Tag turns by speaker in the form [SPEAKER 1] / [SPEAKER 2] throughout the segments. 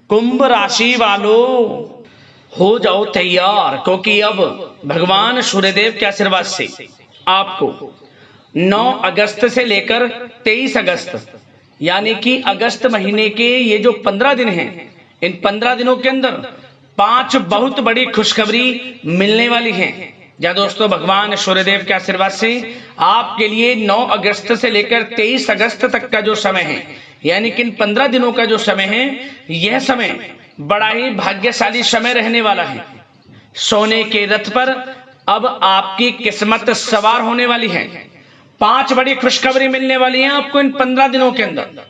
[SPEAKER 1] कुंभ राशि वालों हो जाओ तैयार, क्योंकि अब भगवान सूर्यदेव के आशीर्वाद से आपको 9 अगस्त से लेकर 23 अगस्त यानी कि अगस्त महीने के ये जो 15 दिन हैं, इन 15 दिनों के अंदर 5 बहुत बड़ी खुशखबरी मिलने वाली हैं। या दोस्तों, भगवान सूर्यदेव के आशीर्वाद से आपके लिए 9 अगस्त से लेकर 23 अगस्त तक का जो समय है, यानी कि इन 15 दिनों का जो समय है, यह समय बड़ा ही भाग्यशाली समय रहने वाला है। सोने के रथ पर अब आपकी किस्मत सवार होने वाली है। 5 बड़ी खुशखबरी मिलने वाली हैं आपको इन 15 दिनों के अंदर।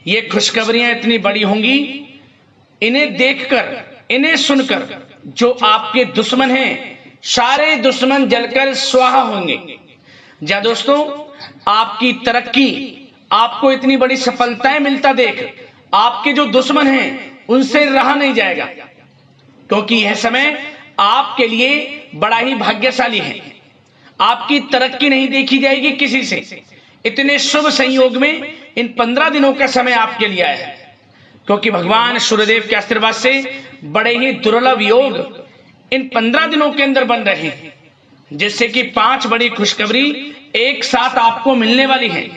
[SPEAKER 1] ये खुशखबरियां इतनी बड़ी होंगी, इन्हें देखकर, इन्हें सुनकर जो आपके दुश्मन हैं, सारे दुश्मन जलकर स्वाहा होंगे। या दोस्तों, आपकी तरक्की, आपको इतनी बड़ी सफलताएं मिलता देख आपके जो दुश्मन हैं उनसे रहा नहीं जाएगा, क्योंकि यह समय आपके लिए बड़ा ही भाग्यशाली है। आपकी तरक्की नहीं देखी जाएगी किसी से। इतने शुभ संयोग में इन 15 दिनों का समय आपके लिए आया है, क्योंकि भगवान सूर्यदेव के आशीर्वाद से बड़े ही दुर्लभ योग इन 15 दिनों के अंदर बन रहे हैं, जिससे कि 5 बड़ी खुशखबरी एक साथ आपको मिलने वाली है।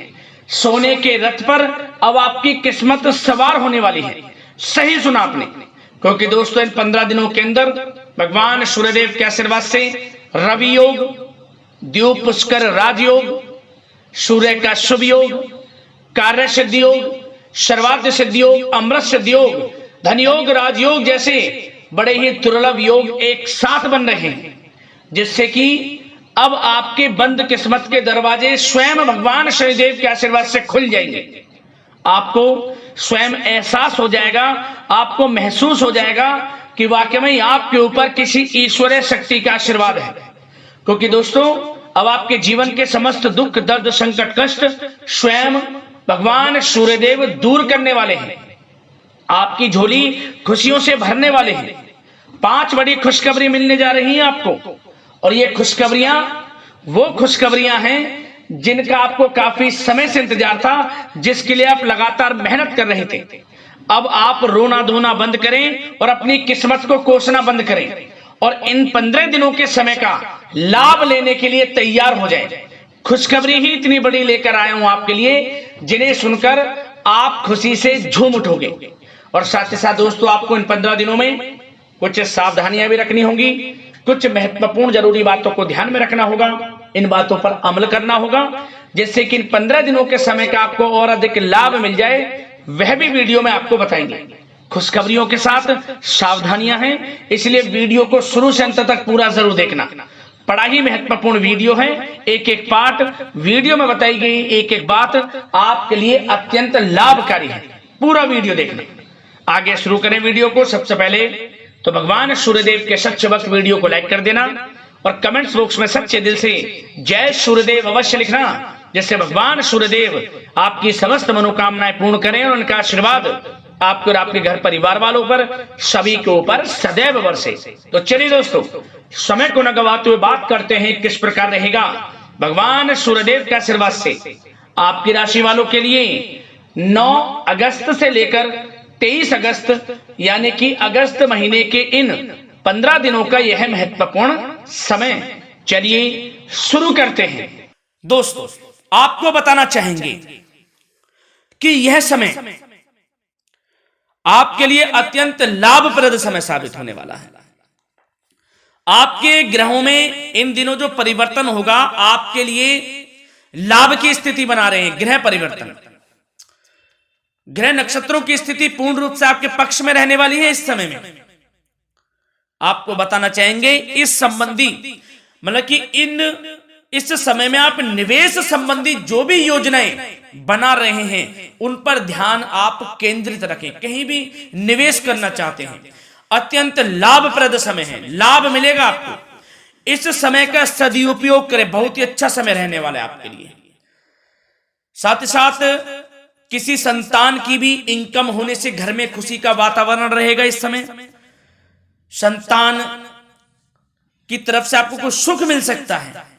[SPEAKER 1] सोने के रथ पर अब आपकी किस्मत सवार होने वाली है। सही सुना आपने, क्योंकि दोस्तों इन 15 दिनों के अंदर भगवान सूर्यदेव के आशीर्वाद से रवि योग, द्यू पुष्कर राजयोग, सूर्य का शुभ योग, कार्य सिद्धि योग, सर्वार्थ सिद्धि योग, अमृत सिद्धि योग, धन योग, राजयोग जैसे बड़े ही दुर्लभ योग एक साथ बन रहे हैं, जिससे कि अब आपके बंद किस्मत के दरवाजे स्वयं भगवान शनिदेव के आशीर्वाद से खुल जाएंगे। आपको स्वयं एहसास हो जाएगा, आपको महसूस हो जाएगा कि वाकई में आपके ऊपर किसी ईश्वरीय शक्ति का आशीर्वाद है। क्योंकि दोस्तों, अब आपके जीवन के समस्त दुख, दर्द, संकट, कष्ट स्वयं भगवान सूर्यदेव दूर करने वाले हैं। आपकी झोली खुशियों से भरने वाले हैं। 5 बड़ी खुशखबरी मिलने जा रही हैं आपको, और ये खुशखबरियां वो खुशखबरियां हैं जिनका आपको काफी समय से इंतजार था, जिसके लिए आप लगातार मेहनत कर रहे थे। अब आप रोना धोना बंद करें और अपनी किस्मत को कोसना बंद करें, और इन 15 दिनों के समय का लाभ लेने के लिए तैयार हो जाए। खुशखबरी ही इतनी बड़ी लेकर आया हूं आपके लिए, जिन्हें सुनकर आप खुशी से झूम उठोगे। और साथ ही साथ दोस्तों, आपको इन 15 दिनों में कुछ सावधानियां भी रखनी होंगी, कुछ महत्वपूर्ण जरूरी बातों को ध्यान में रखना होगा, इन बातों पर अमल करना होगा, जिससे कि इन 15 दिनों के समय का आपको और अधिक लाभ मिल जाए। वह भी वीडियो में आपको बताएंगे। खुशखबरियों के साथ सावधानियां हैं, इसलिए वीडियो को शुरू से अंत तक पूरा जरूर देखना। बड़ा ही महत्वपूर्ण वीडियो है। एक एक पार्ट वीडियो में बताई गई एक एक बात आपके लिए अत्यंत लाभकारी है। पूरा वीडियो देखना। आगे शुरू करें वीडियो को। सबसे पहले तो भगवान सूर्यदेव के सच्चे भक्त वीडियो को लाइक कर देना, और कमेंट्स बॉक्स में सच्चे दिल से जय सूर्यदेव अवश्य लिखना, जिससे भगवान सूर्यदेव आपकी समस्त मनोकामनाएं पूर्ण करें और उनका आशीर्वाद आपके और आपके घर परिवार वालों पर, सभी के ऊपर सदैव बरसे। तो चलिए दोस्तों, समय को न गवाते हुए बात करते हैं किस प्रकार रहेगा भगवान सूर्यदेव के आशीर्वाद से आपकी राशि वालों के लिए 9 अगस्त से लेकर 23 अगस्त यानी कि अगस्त महीने के इन 15 दिनों का यह महत्वपूर्ण समय। चलिए शुरू करते हैं। दोस्तों, आपको बताना चाहेंगे कि यह समय आपके लिए अत्यंत लाभप्रद समय साबित होने वाला है। आपके ग्रहों में इन दिनों जो परिवर्तन होगा, आपके लिए लाभ की स्थिति बना रहे हैं। ग्रह परिवर्तन, ग्रह नक्षत्रों की स्थिति पूर्ण रूप से आपके पक्ष में रहने वाली है। इस समय में आपको बताना चाहेंगे इस संबंधी, मतलब कि इस समय में आप निवेश संबंधी जो भी योजनाएं बना रहे हैं, उन पर ध्यान आप केंद्रित रखें। कहीं भी निवेश करना चाहते हैं, अत्यंत लाभप्रद समय है, लाभ मिलेगा आपको। इस समय का सदुपयोग करें, बहुत ही अच्छा समय रहने वाला है आपके लिए। साथ ही साथ किसी संतान की भी इनकम होने से घर में खुशी का वातावरण रहेगा। इस समय संतान की तरफ से आपको कुछ सुख मिल सकता है।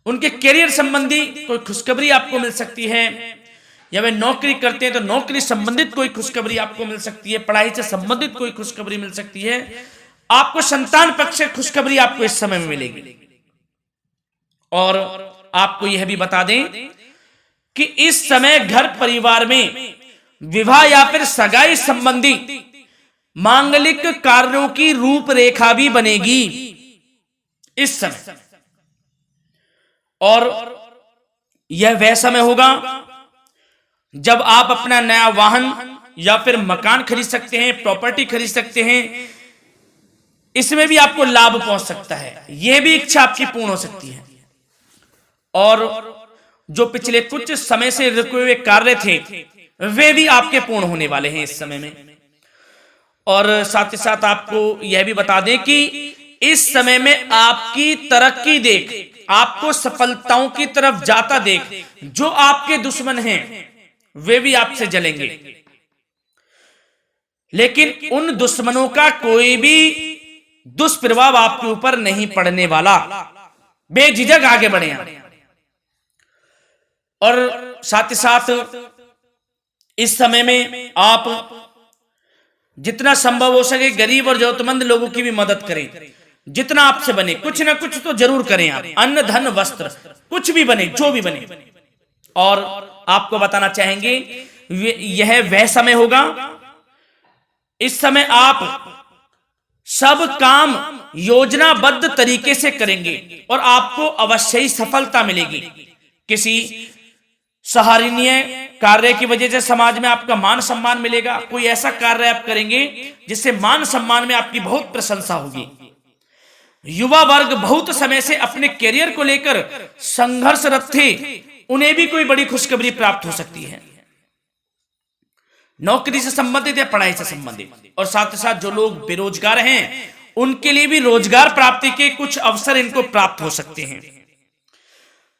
[SPEAKER 1] उनके करियर संबंधी कोई खुशखबरी आपको मिल सकती है, या वे नौकरी करते हैं तो नौकरी संबंधित कोई खुशखबरी आपको मिल सकती है, पढ़ाई से संबंधित कोई खुशखबरी मिल सकती है, आपको संतान पक्ष से खुशखबरी आपको इस समय में मिलेगी। और आपको यह भी बता दें कि इस समय घर परिवार में विवाह या फिर सगाई संबंधी मांगलिक कार्यों की रूपरेखा भी बनेगी इस समय। और यह वह समय होगा जब आप अपना नया वाहन या फिर मकान खरीद सकते हैं, प्रॉपर्टी खरीद सकते हैं। इसमें भी आपको लाभ पहुंच सकता है, यह भी इच्छा आपकी पूर्ण हो सकती है। और जो पिछले कुछ समय से रुके हुए कार्य थे वे भी आपके पूर्ण होने वाले हैं इस समय में। और साथ ही साथ आपको यह भी बता दें कि इस समय में आपकी तरक्की देख, आपको सफलताओं की तरफ जाता देख जो आपके दुश्मन हैं वे भी आपसे जलेंगे, लेकिन उन दुश्मनों का कोई भी दुष्प्रभाव आपके ऊपर नहीं पड़ने वाला। बेझिझक आगे बढ़े आप। और साथ ही साथ इस समय में आप जितना संभव हो सके गरीब और जरूरतमंद लोगों की भी मदद करें। जितना आपसे बने कुछ ना कुछ तो जरूर करें आप, अन्न धन वस्त्र कुछ भी बने, जो भी बने। और आपको बताना चाहेंगे यह वह समय होगा, इस समय आप सब काम योजनाबद्ध तरीके से करेंगे और आपको अवश्य ही सफलता मिलेगी। किसी सराहनीय कार्य की वजह से समाज में आपका मान सम्मान मिलेगा। कोई ऐसा कार्य आप करेंगे जिससे मान सम्मान में आपकी बहुत प्रशंसा होगी। युवा वर्ग बहुत समय से अपने करियर को लेकर संघर्षरत थे, उन्हें भी कोई बड़ी खुशखबरी प्राप्त हो सकती है, नौकरी से संबंधित या पढ़ाई से संबंधित। और साथ ही साथ जो लोग बेरोजगार हैं उनके लिए भी रोजगार प्राप्ति के कुछ अवसर इनको प्राप्त हो सकते हैं।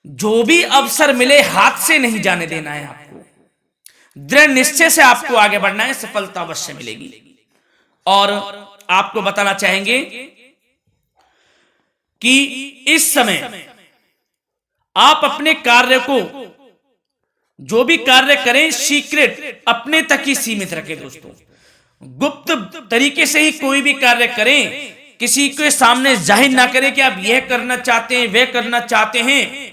[SPEAKER 1] जो भी अवसर मिले हाथ से नहीं जाने देना है आपको, दृढ़ निश्चय से आपको आगे बढ़ना है, सफलता अवश्य मिलेगी। और आपको बताना चाहेंगे कि इस समय आप अपने कार्य को, जो भी कार्य करें, सीक्रेट अपने तक ही सीमित रखें दोस्तों। गुप्त तरीके से ही कोई भी कार्य करें, किसी के सामने जाहिर ना करें कि आप यह करना चाहते हैं, वह करना चाहते हैं,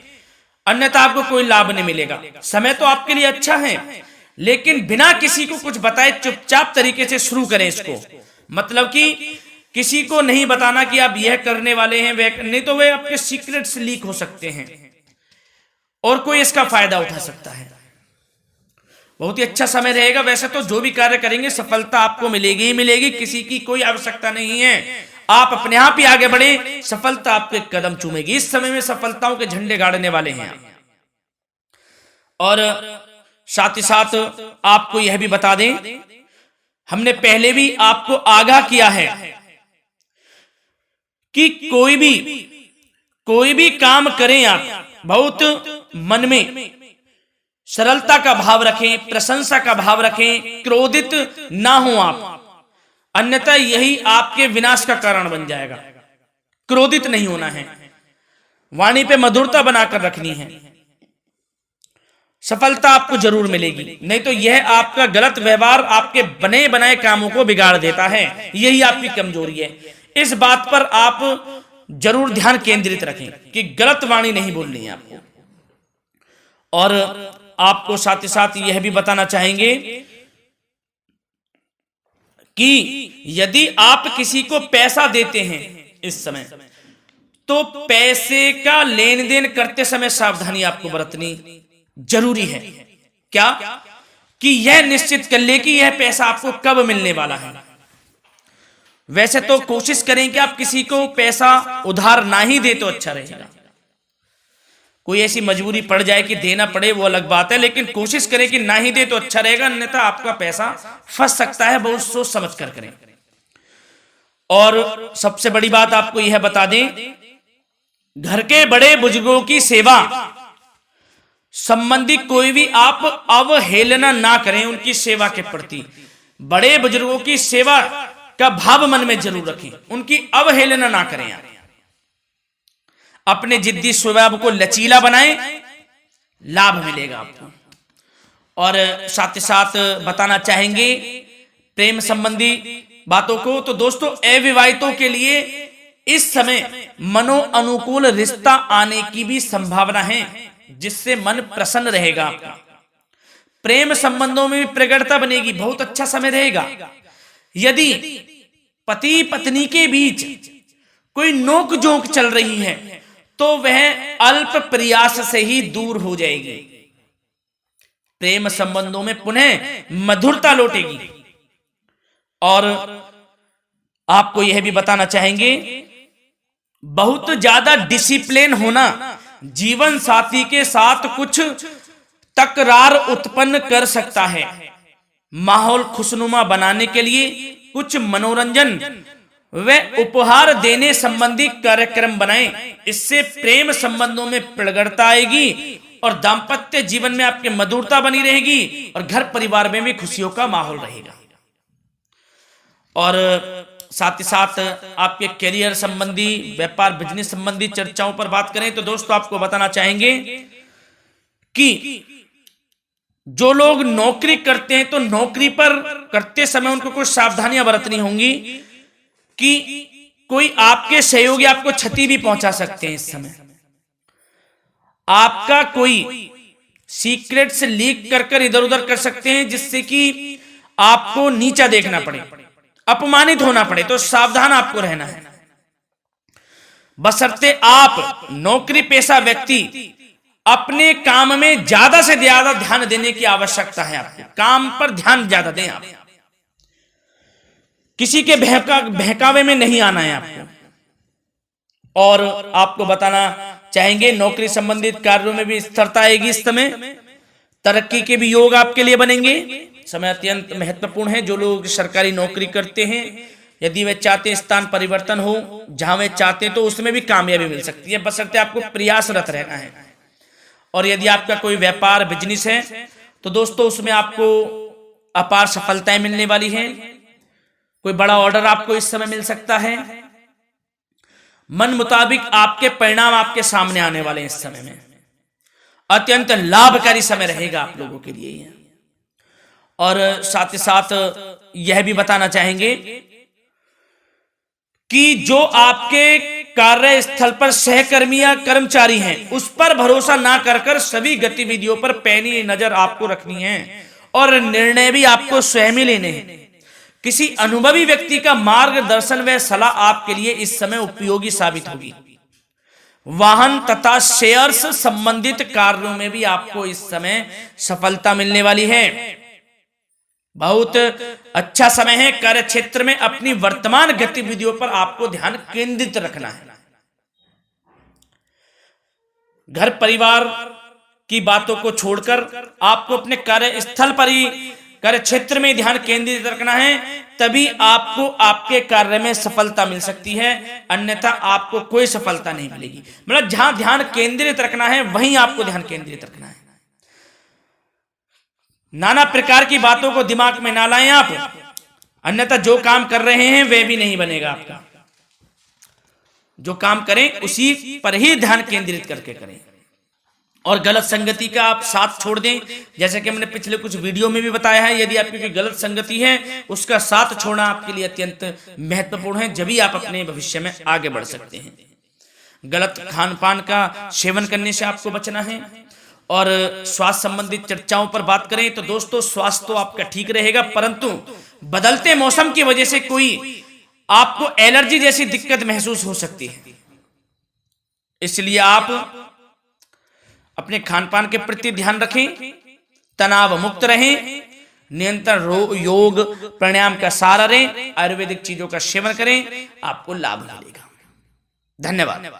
[SPEAKER 1] अन्यथा आपको कोई लाभ नहीं मिलेगा। समय तो आपके लिए अच्छा है, लेकिन बिना किसी को कुछ बताए चुपचाप तरीके से शुरू करें इसको। मतलब कि किसी को नहीं बताना कि आप यह करने वाले हैं, वह नहीं तो वे आपके सीक्रेट्स लीक हो सकते हैं और कोई इसका फायदा उठा सकता है। बहुत ही अच्छा समय रहेगा। वैसे तो जो भी कार्य करेंगे सफलता आपको मिलेगी ही मिलेगी, किसी की कोई आवश्यकता नहीं है। आप अपने आप ही आगे बढ़े, सफलता आपके कदम चूमेगी। इस समय में सफलताओं के झंडे गाड़ने वाले हैं। और साथ ही साथ आपको यह भी बता दें, हमने पहले भी आपको आगाह किया है कि कोई भी काम करें आप बहुत मन में सरलता का भाव रखें, प्रशंसा का भाव रखें, क्रोधित ना हो आप, अन्यथा यही आपके विनाश का कारण बन जाएगा। क्रोधित नहीं होना है, वाणी पे मधुरता बनाकर रखनी है, सफलता आपको जरूर मिलेगी। नहीं तो यह आपका गलत व्यवहार आपके बने बनाए कामों को बिगाड़ देता है, यही आपकी कमजोरी है। इस बात पर आप जरूर ध्यान केंद्रित रखें कि गलत वाणी नहीं बोलनी है आपको। और आपको साथ ही साथ यह भी बताना चाहेंगे कि यदि आप किसी को पैसा देते हैं इस समय, तो पैसे का लेन देन करते समय सावधानी आपको बरतनी जरूरी है। क्या कि यह निश्चित कर ले कि यह पैसा आपको कब मिलने वाला है। वैसे तो कोशिश करें कि आप किसी को पैसा उधार ना ही दे तो अच्छा रहेगा। कोई ऐसी मजबूरी पड़ जाए कि देना पड़े वो अलग बात है, लेकिन कोशिश करें कि ना ही दे तो अच्छा रहेगा, अन्यथा आपका पैसा फंस सकता है। बहुत सोच समझ कर करें। और सबसे बड़ी बात आपको यह बता दें, घर के बड़े बुजुर्गों की सेवा संबंधी कोई भी आप अवहेलना ना करें उनकी सेवा के प्रति। बड़े बुजुर्गों की सेवा का भाव मन में जरूर रखें, उनकी अवहेलना ना करें आप। अपने जिद्दी स्वभाव को लचीला बनाएं, लाभ मिलेगा आपको। और साथ ही साथ बताना चाहेंगे प्रेम संबंधी बातों को। तो दोस्तों अविवाहितों के लिए इस समय मनो अनुकूल रिश्ता आने की भी संभावना है, जिससे मन प्रसन्न रहेगा आपका। प्रेम संबंधों में भी प्रगाढ़ता बनेगी, बहुत अच्छा समय रहेगा। यदि पति पत्नी के बीच कोई नोक झोंक चल रही है तो वह अल्प प्रयास से ही दूर हो जाएगी। प्रेम संबंधों में पुनः मधुरता लौटेगी। और आपको यह भी बताना चाहेंगे, बहुत ज्यादा डिसिप्लिन होना जीवन साथी के साथ कुछ तकरार उत्पन्न कर सकता है। माहौल खुशनुमा बनाने के लिए कुछ मनोरंजन व उपहार देने संबंधी कार्यक्रम बनाएं। इससे प्रेम संबंधों में प्रगाढ़ता आएगी और दाम्पत्य जीवन में आपकी मधुरता बनी रहेगी और घर परिवार में भी खुशियों का माहौल रहेगा। और साथ ही साथ आपके करियर संबंधी, व्यापार बिजनेस संबंधी चर्चाओं पर बात करें तो दोस्तों आपको बताना चाहेंगे कि जो लोग नौकरी करते हैं तो नौकरी पर करते समय उनको कुछ सावधानियां बरतनी होंगी कि कोई आपके सहयोगी आपको क्षति भी पहुंचा सकते हैं। इस समय आपका कोई सीक्रेट से लीक कर इधर उधर कर सकते हैं, जिससे कि आपको नीचा देखना पड़े, अपमानित होना पड़े। तो सावधान आपको रहना है। बशर्ते आप नौकरी पेशा व्यक्ति अपने काम में ज्यादा से ज्यादा ध्यान देने की आवश्यकता है। आपको काम पर ध्यान ज्यादा दें। आप किसी के बहकावे में नहीं आना है आपको। और आपको बताना चाहेंगे नौकरी संबंधित कार्यों में भी स्थिरता आएगी। इस समय तरक्की के भी योग आपके लिए बनेंगे। समय अत्यंत महत्वपूर्ण है। जो लोग सरकारी नौकरी करते हैं, यदि वे चाहते हैं स्थान परिवर्तन हो, जहां वे चाहते हैं तो उसमें भी कामयाबी मिल सकती है, बशर्ते आपको प्रयासरत रहना है। और यदि आपका कोई व्यापार बिजनेस है तो दोस्तों उसमें आपको अपार सफलताएं मिलने वाली हैं। कोई बड़ा ऑर्डर आपको इस समय मिल सकता है। मन मुताबिक आपके परिणाम आपके सामने आने वाले हैं। इस समय में अत्यंत लाभकारी समय रहेगा आप लोगों के लिए। और साथ ही साथ यह भी बताना चाहेंगे कि जो आपके कार्यस्थल पर सहकर्मी या कर्मचारी हैं उस पर भरोसा ना कर सभी गतिविधियों पर पैनी नजर आपको रखनी है और निर्णय भी आपको स्वयं ही लेने हैं। किसी अनुभवी व्यक्ति का मार्गदर्शन व सलाह आपके लिए इस समय उपयोगी साबित होगी। वाहन तथा शेयर्स संबंधित कार्यों में भी आपको इस समय सफलता मिलने वाली है। बहुत अच्छा समय है। कार्य क्षेत्र में अपनी वर्तमान गतिविधियों पर आपको ध्यान केंद्रित रखना है। घर परिवार की बातों को छोड़कर आपको अपने कार्यस्थल पर ही, कार्य क्षेत्र में ध्यान केंद्रित रखना है, तभी आपको आपके कार्य में सफलता मिल सकती है, अन्यथा आपको कोई सफलता नहीं मिलेगी। मतलब जहां ध्यान केंद्रित रखना है वहीं आपको ध्यान केंद्रित रखना है। नाना प्रकार की बातों को दिमाग में ना लाएं आप, अन्यथा जो काम कर रहे हैं वह भी नहीं बनेगा आपका। जो काम करें उसी पर ही ध्यान केंद्रित करके करें और गलत संगति का आप साथ छोड़ दें। जैसे कि हमने पिछले कुछ वीडियो में भी बताया है, यदि आपकी कोई गलत संगति है उसका साथ छोड़ना आपके लिए अत्यंत महत्वपूर्ण है, जब भी आप अपने भविष्य में आगे बढ़ सकते हैं। गलत खान पान का सेवन करने से आपको बचना है। और स्वास्थ्य संबंधित चर्चाओं पर बात करें तो दोस्तों स्वास्थ्य तो आपका ठीक रहेगा, परंतु बदलते मौसम की वजह से कोई आपको एलर्जी जैसी दिक्कत महसूस हो सकती है। इसलिए आप अपने खान पान के प्रति ध्यान रखें, तनाव मुक्त रहें, नियंत्रण योग प्राणायाम का सहारा लें, आयुर्वेदिक चीजों का सेवन करें, आपको लाभ मिलेगा। धन्यवाद।